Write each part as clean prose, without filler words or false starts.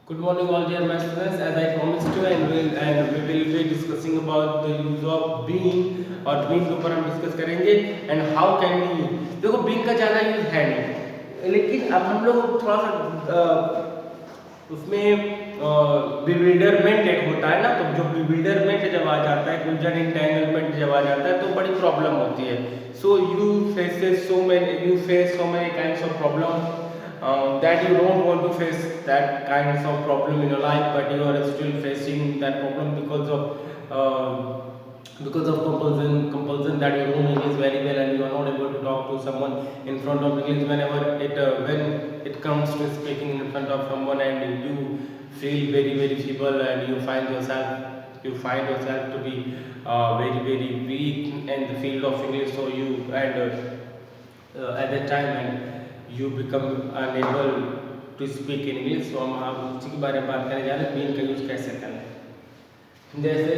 Good morning, all dear my students. As I promised to, and we will be discussing about the use of bean और bean के ऊपर हम discuss करेंगे and how can we use. देखो bean का ज़्यादा use है नहीं, लेकिन अब हम लोग थोड़ा सा उसमें बिविल्डरमेंट एक होता है ना, तो जो बिविल्डरमेंट जब आ जाता है, उलझन इंटेंगलमेंट जब आ जाता है तो बड़ी प्रॉब्लम होती है. So you face so many kinds of problem. That you don't want to face that kinds of problem in your life, but you are still facing that problem because of compulsion that you know English very well and you are not able to talk to someone in front of English when it comes to speaking in front of someone, and you feel very feeble and you find yourself to be very weak in the field of English. So you at that time and you become unable to speak in English. So हम आप उसी के बारे में बात करने जा रहे हैं, बीन का यूज़ कैसे करें. जैसे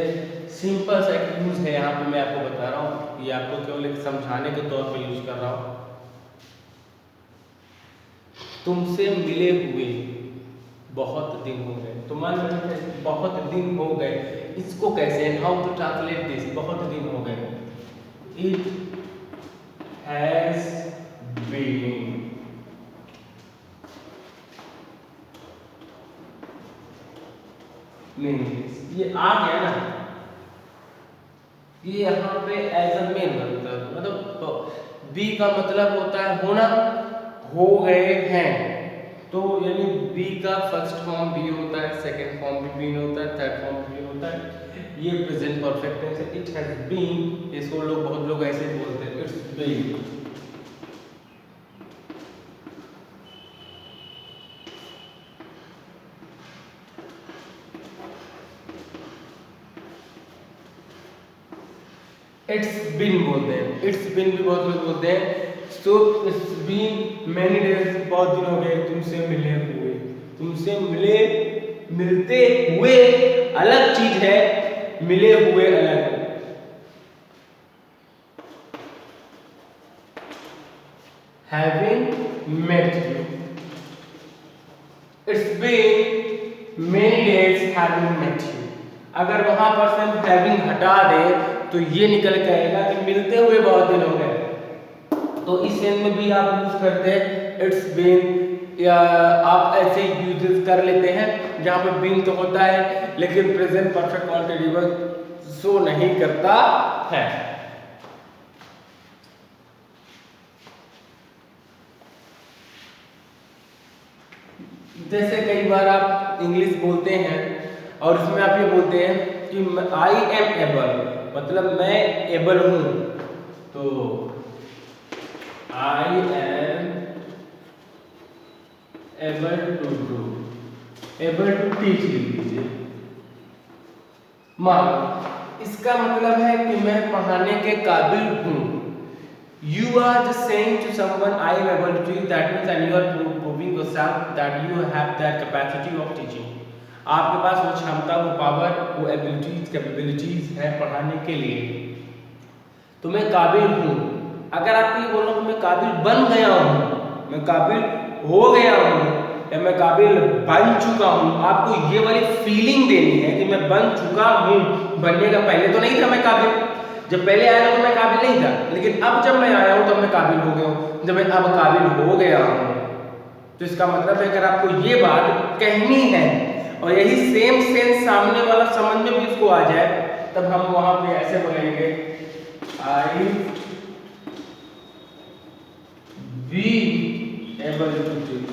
सिंपल सा एक यूज़ है यहाँ पे मैं आपको बता रहा हूँ, ये आपको केवल एक समझाने के तौर पे यूज़ कर रहा हूँ. तुमसे मिले हुए बहुत दिन हो गए, तो मान लीजिए बहुत दिन हो गए, इसको कैसे हाउ टू ट्रांसलेट दिस. बहुत दिन हो गए, इट हैज बीन. ये आ गया ना, ये यहाँ पे एज अ मेन बनता है, मतलब बी का मतलब होता है होना, हो गए हैं. तो यानी बी का फर्स्ट फॉर्म बी होता है, सेकंड फॉर्म भी बीन होता है, थर्ड फॉर्म भी होता है. ये प्रेजेंट परफेक्ट टेंस है. इट हैज बीन, इसको बहुत लोग ऐसे बोलते हैं, इट्स बीन. इट्स बिन बोलते हैं, इट्स बिन भी बहुत लोग बोलते हैं. So it's been many days, बहुत दिन हो गए तुमसे मिले हुए. तुमसे मिलते हुए अलग चीज है, मिले हुए अलग. Having met you, it's been many days having met you. अगर वहां पर से हम हैविंग हटा दें तो ये निकल के आएगा कि मिलते हुए बहुत दिन हो गए. तो इस सेंस में भी आप यूज करते हैं इट्स बीन, या आप ऐसे यूज कर लेते हैं जहां पे बीन तो होता है लेकिन प्रेजेंट परफेक्ट कॉन्टिन्यूअस शो नहीं करता है. जैसे कई बार आप इंग्लिश बोलते हैं और इसमें आप ये बोलते हैं कि आई एम एबल, मतलब मैं एबल हूं. तो I am able to do, able to teach लीजिए. मान इसका मतलब है कि मैं पढ़ाने के काबिल हूं. You are just saying to someone I am able to teach, that means and you are proving yourself that you have that capacity of teaching. आपके पास वो क्षमता, वो पावर, वो एबिलिटीज, कैपेबिलिटीज है पढ़ाने के लिए. तो मैं काबिल हूँ. अगर आपको ये बोलो कि मैं काबिल बन गया हूँ, मैं काबिल हो गया हूँ, या मैं काबिल बन चुका हूँ, आपको ये वाली फीलिंग देनी है कि मैं बन चुका हूँ. बनने का पहले तो नहीं था मैं काबिल. जब पहले आया था तो मैं काबिल नहीं था, लेकिन अब जब मैं आया हूँ तब मैं काबिल हो गया हूँ. जब मैं अब काबिल हो गया हूँ, तो इसका मतलब है अगर आपको ये बात कहनी है और यही सेम सेंस सामने वाला समझ में भी इसको आ जाए, तब हम वहां पे ऐसे बोलेंगे I be able to teach.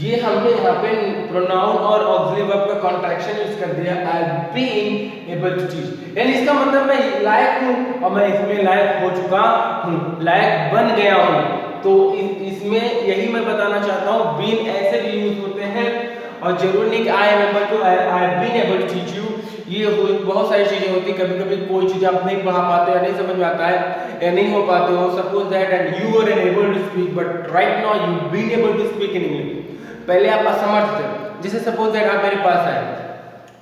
ये हमने यहाँ पे प्रोनाउन और ऑक्सिलरी वर्ब का कॉन्ट्रैक्शन यूज कर दिया, I been able to teach. यानी इसका मतलब मैं लायक हूँ और मैं इसमें लायक हो चुका हूँ, लायक बन गया हूँ. तो इसमें यही मैं बताना चाहता हूँ, बीन ऐसे भी यूज होते हैं और जरूर नहीं कि I am able to, I been able to teach you. ये बहुत सारी चीजें होती, कभी कभी कोई चीज आप नहीं पढ़ा पाते या नहीं समझ में आता है या नहीं हो पाते हो. Suppose that and you are enable to speak but right now you been able to speak in English. पहले आप असमर्थ थे. जैसे सपोज दैट आप मेरे पास आए,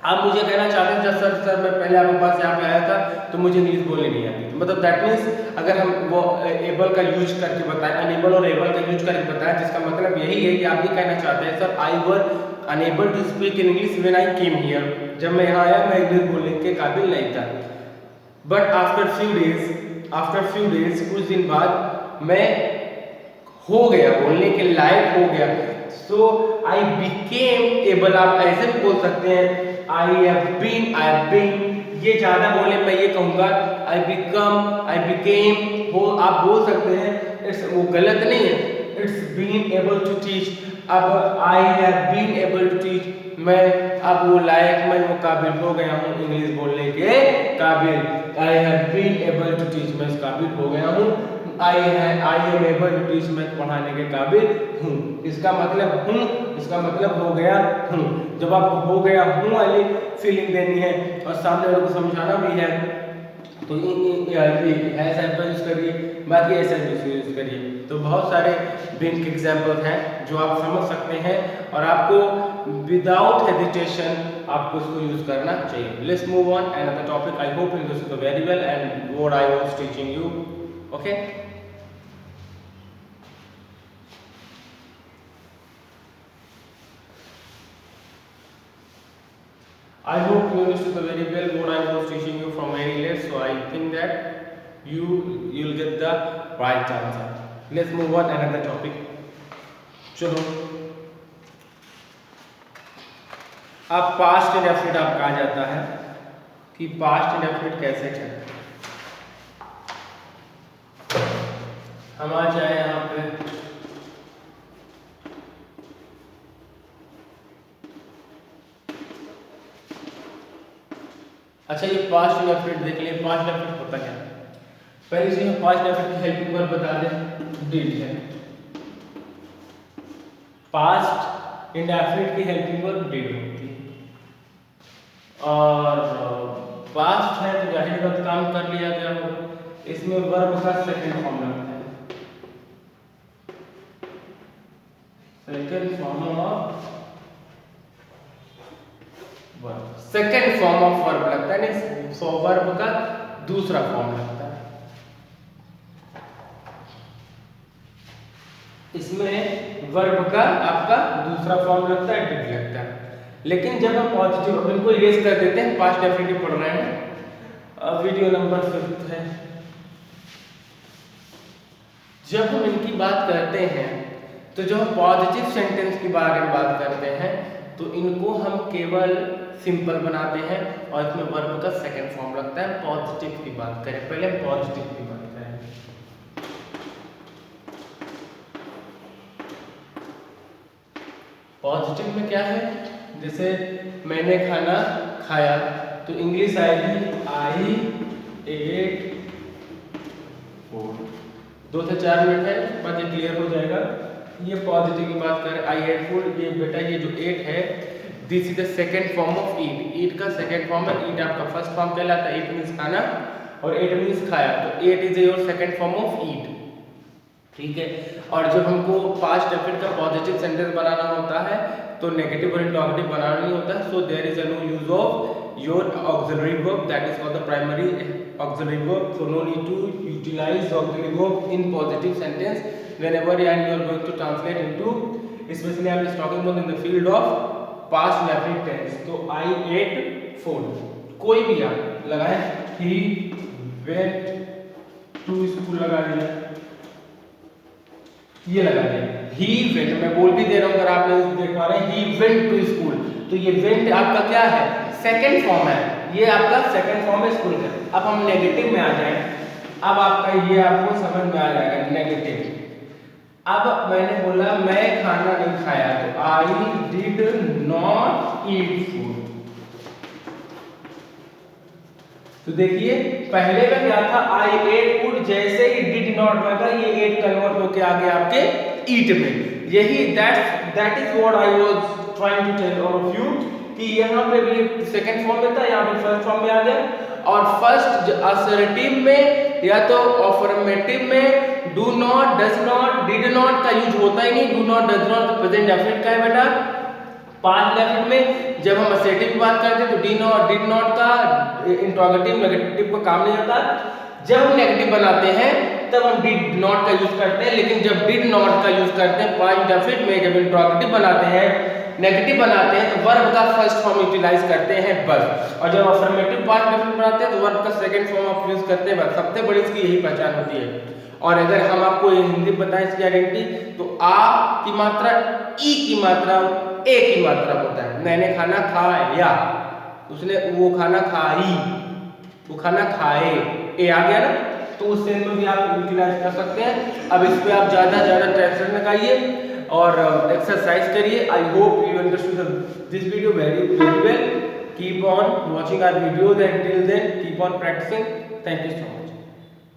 आप मुझे कहना चाहते हैं सर मैं पहले आपके पास यहाँ पे आया था तो मुझे इंग्लिश बोलने नहीं आती. मतलब दैट मीन्स अगर हम वो एबल का यूज करके बताएं, अनेबल और एबल का यूज करके बताएं, जिसका मतलब यही है कि आप ये कहना चाहते हैं sir I were unable to speak in English when I came here, जब मैं यहाँ आया मैं इंग्लिश बोलने के काबिल नहीं था। बट आफ्टर फ्यू डेज कुछ दिन बाद मैं हो गया, बोलने के लायक हो गया। सो आई बिकेम एबल, आप ऐसे भी बोल सकते हैं आई हैव बीन, ये ज्यादा बोले मैं ये कहूंगा आई बिकम, आई बिकेम, हो आप बोल सकते हैं, इट्स वो गलत नहीं है, it's been able to teach. अब I have been able to teach, मैं अब वो लायक, मैं वो काबिल हो गया हूँ इंग्लिश बोलने के काबिल। I have been able to teach, मैं इस काबिल हो गया हूँ। I am able to teach, मैं पढ़ाने के काबिल हूँ। इसका मतलब हूँ, इसका मतलब हो गया हूँ। जब आप हो गया हूँ वाली फीलिंग देनी है और सामने वालों को समझाना भी है तो ऐसा यूज करिए, बाकी ऐसा यूज करिए। तो बहुत सारे बीन के एग्जाम्पल हैं जो आप समझ सकते हैं और आपको विदाउट हेजिटेशन आपको इसको यूज करना चाहिए। Let's move on another topic. I hope you understood very well and what I was teaching you. Okay, I hope you understood very well what I was teaching you from very less. So I think that you'll get the right answer. Let's move on another topic. चलो, अब past indefinite आप कहा जाता है कि past indefinite कैसे चलता है। हम आ जाए यहाँ पे, अच्छा ये पास्ट इंडेफिनिट देख लें। पास्ट इंडेफिनिट होता क्या है? पहले से हम पास्ट इंडेफिनिट की हेल्पिंग वर्ब बता दें, डिड है। पास्ट इंडेफिनिट की हेल्पिंग वर्ब डिड होती है और पास्ट है तो जाहिर बात काम कर लिया गया होगा। इसमें वर्ब का सेकंड फॉर्म लगता है, second form of verb, second form of verb लगता है, नहीं सो वर्ब का दूसरा फॉर्म लगता है। इसमें वर्ब का आपका दूसरा फॉर्म लगता है, डिड लगता है। लेकिन जब हम पॉजिटिव, अब इनको इरेज कर देते हैं, पास्ट डेफिनेटिव पढ़ रहे हैं, अब वीडियो नंबर 5 है। जब हम इनकी बात करते हैं तो जब हम पॉजिटिव सेंटेंस के बारे में बात करते हैं तो इनको हम केवल सिंपल बनाते हैं और इसमें वर्ब का सेकंड फॉर्म लगता है। पॉजिटिव की बात करें, पहले हम पॉजिटिव की बात करें। पॉजिटिव में क्या है, जैसे मैंने खाना खाया तो इंग्लिश आएगी आई एट फूड। 2 से 4 मिनट है, बाद ये क्लियर हो जाएगा। ये पॉजिटिव की बात करें, आई एट फूड, ये बेटा ये जो एट है this is the second form of eat. Eat का सेकेंड फॉर्म है, ईट आपका फर्स्ट फॉर्म कहलाता है। ईट मीन्स खाना और एट मीन्स खाया, तो ate is your second form of eat, ठीक है। और जब हमको पास्ट डेफिनेट का पॉजिटिव सेंटेंस बनाना होता है तो नेगेटिव और इंटरोगेटिव बनाना नहीं होता है। So there is a no use of your auxiliary verb, that is called the primary auxiliary verb. So no need to utilize auxiliary verb in positive sentence whenever and you are going to translate into, especially I am just talking about in the field of past indefinite tense। तो I ate food, कोई भी आप लगाए, he went to school लगा दिया, ये लगा दिया, he went, मैं बोल भी दे रहा हूँ अगर आप नहीं देख पा रहे हैं, he went to school, तो ये went आपका क्या है, सेकेंड फॉर्म है, ये आपका सेकेंड फॉर्म है स्कूल का। अब हम नेगेटिव में आ जाए, अब आपका ये आपको समझ में आ जाएगा नेगेटिव। अब मैंने बोला मैं खाना नहीं खाया, तो I did not eat food. तो देखिए पहले का क्या था, आई एट फूड, जैसे ही डिड नॉट लगा ये एट कन्वर्ट होके आ गया आपके ईट में। यही that is what I was trying to tell all of you कि यहाँ पे भी सेकंड फॉर्म में था, यहाँ पे फर्स्ट फॉर्म में आ गया। और फर्स्ट असर्टिव में या तो अफर्मेटिव में do not, does not, did not का यूज होता ही नहीं। डू नॉट, डज नॉट तो प्रेजेंट डेफिनेट का है बेटा। पास्ट डेफिनेट में जब हम असर्टिव की बात करते हैं तो डी नॉट, डिड नॉट का इंट्रोगेटिव नेगेटिव का काम नहीं आता। जब हम नेगेटिव बनाते हैं तब हम डिड नॉट का यूज करते हैं, लेकिन जब डिड नॉट का यूज करते हैं पास्ट इंडेफिनिट में, जब इंट्रोगेटिव बनाते हैं, नेगेटिव बनाते हैं, तो वर्ब का फर्स्ट फॉर्म यूटिलाइज करते हैं बस। और जब अफर्मेटिव पास्ट इंडेफिनिट बनाते हैं तो वर्ब का सेकंड फॉर्म आप यूज करते हैं बस। सबसे बड़ी इसकी यही पहचान होती है। और अगर हम आपको हिंदी बताएं इसकी आइडेंटिटी, तो आ की मात्रा, ई की मात्रा, ए की मात्रा होता है। मैंने खाना खाया, उसने वो खाना खाई, वो खाना खाए, ए आ गया ना, तो उस सेंस में भी आप यूटिलाइज कर सकते हैं। अब इस पे आप ज्यादा टेंशन लगाइए और एक्सरसाइज करिए। I hope you understood this video very very well. Keep on watching our videos and till then keep on practicing. Thank you so much.